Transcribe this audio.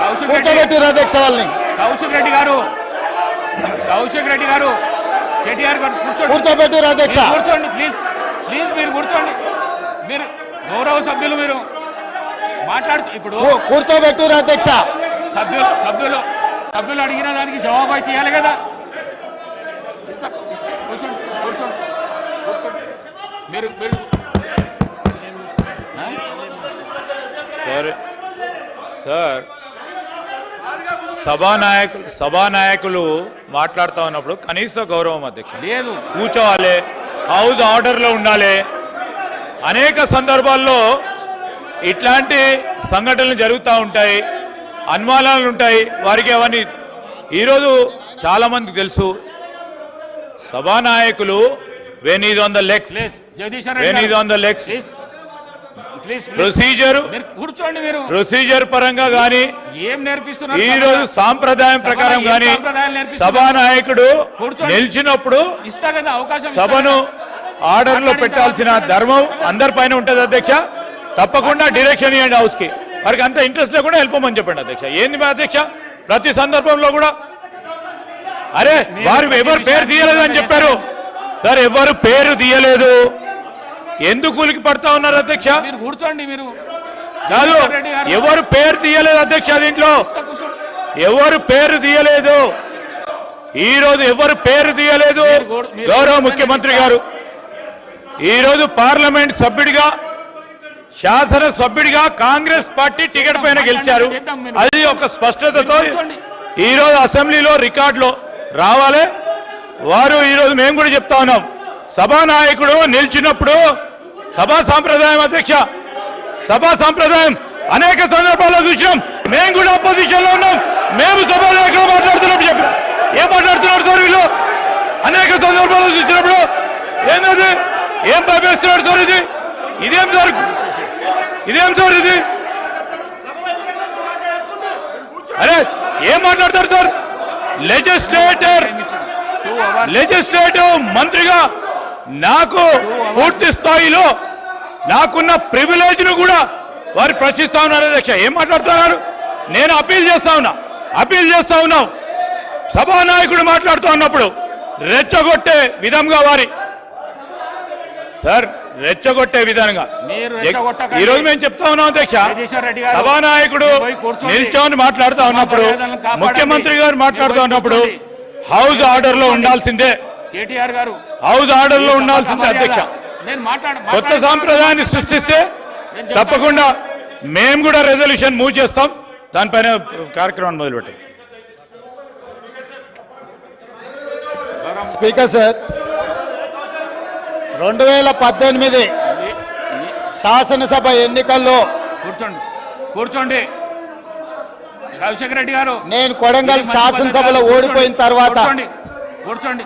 కూర్చోబెట్టిరు అధ్యక్ష వాళ్ళని. కౌశిక్ రెడ్డి గారు కేటీఆర్ గారు కూర్చోబెట్టిరు అధ్యక్ష. కూర్చోండి ప్లీజ్ మీరు కూర్చోండి. మీరు గౌరవ సభ్యులు మీరు మాట్లాడుతూ ఇప్పుడు కూర్చోబెట్టిరు అధ్యక్ష. సభ్యులు అడిగిన దానికి జవాబు అయితే ఇవ్వాలి కదా. కూర్చోండి మీరు సార్ సభానాయకులు మాట్లాడుతూ ఉన్నప్పుడు కనీస గౌరవం అధ్యక్ష లేదు. కూర్చోవాలి, హౌస్ ఆర్డర్లో ఉండాలి. అనేక సందర్భాల్లో ఇట్లాంటి సంఘటనలు జరుగుతూ ఉంటాయి, అనుమానాలు ఉంటాయి వారికి. అవన్నీ ఈరోజు చాలామందికి తెలుసు. సభానాయకులు when is on the legs, procedure పరంగా కానీ ఈ రోజు సాంప్రదాయం ప్రకారం కానీ సభానాయకుడు నిలిచినప్పుడు సభను ఆర్డర్ లో పెట్టాల్సిన ధర్మం అందరిపైన ఉంటుంది అధ్యక్ష. తప్పకుండా డైరెక్షన్ ఇవ్వండి హౌస్ కి. వారికి అంత ఇంట్రెస్ట్ లేకుండా వెళ్ళిపోమని చెప్పండి అధ్యక్ష. ఏంది మా అధ్యక్ష ప్రతి సందర్భంలో కూడా అరే వారు ఎవరు పేరు తీయలేదు అని చెప్పారు సార్. ఎవరు పేరు తీయలేదు, ఎందుకు కూలికి పడతా ఉన్నారు అధ్యక్ష? కూర్చోండి మీరు. కాదు, ఎవరు పేరు తీయలేదు అధ్యక్ష. దీంట్లో ఎవరు పేరు తీయలేదు. ఈ రోజు ఎవరు పేరు తీయలేదు. గౌరవ ముఖ్యమంత్రి గారు ఈరోజు పార్లమెంట్ సభ్యుడిగా, శాసన సభ్యుడిగా కాంగ్రెస్ పార్టీ టికెట్ పైన గెలిచారు. అది ఒక స్పష్టతతో ఈరోజు అసెంబ్లీలో రికార్డులో రావాలి. వారు ఈరోజు మేము కూడా చెప్తా ఉన్నాం, సభానాయకుడు నిలిచినప్పుడు సభా సాంప్రదాయం అధ్యక్ష, సభా సాంప్రదాయం అనేక సందర్భాల్లో చూసినాం. మేము కూడా అపోజిషన్ లో ఉన్నాం. మేము సభానాయకుడు మాట్లాడుతున్నప్పుడు చెప్పిన ఏం మాట్లాడుతున్నారు సార్ వీళ్ళు? అనేక సందర్భాల్లో చూసినప్పుడు ఏంటది, ఏం భయపేస్తున్నాడు సార్? ఇదేం సార్ ఇది? అరే ఏం మాట్లాడతారు సార్? లెజిస్లేటివ్ మంత్రిగా నాకు పూర్తి స్థాయిలో నాకున్న ప్రివిలేజ్ ను కూడా వారు ప్రశ్నిస్తా ఉన్నారు అధ్యక్ష. ఏం మాట్లాడుతున్నారు? నేను అప్పీల్ చేస్తా ఉన్నాం. సభానాయకుడు మాట్లాడుతూ ఉన్నప్పుడు రెచ్చగొట్టే విధంగా రెచ్చగొట్టే విధంగా ఈరోజు మేము చెప్తా ఉన్నాం అధ్యక్ష. సభానాయకుడు నిల్చొని మాట్లాడుతూ ఉన్నప్పుడు, ముఖ్యమంత్రి గారు మాట్లాడుతూ ఉన్నప్పుడు హౌస్ ఆర్డర్ లో ఉండాల్సిందే. కేటీఆర్ గారు హౌస్ ఆర్డర్ లో ఉండాల్సిందే అధ్యక్ష. కొత్త సాంప్రదాయాన్ని సృష్టిస్తే తప్పకుండా మేము కూడా రెజల్యూషన్ మూవ్ చేస్తాం. దానిపైన కార్యక్రమాన్ని మొదలుపెట్టాం. స్పీకర్ సార్, 2018 శాసనసభ ఎన్నికల్లో కూర్చోండి కౌశిక్ రెడ్డి గారు, నేను కొడంగల్ శాసనసభలో ఓడిపోయిన తర్వాత కూర్చోండి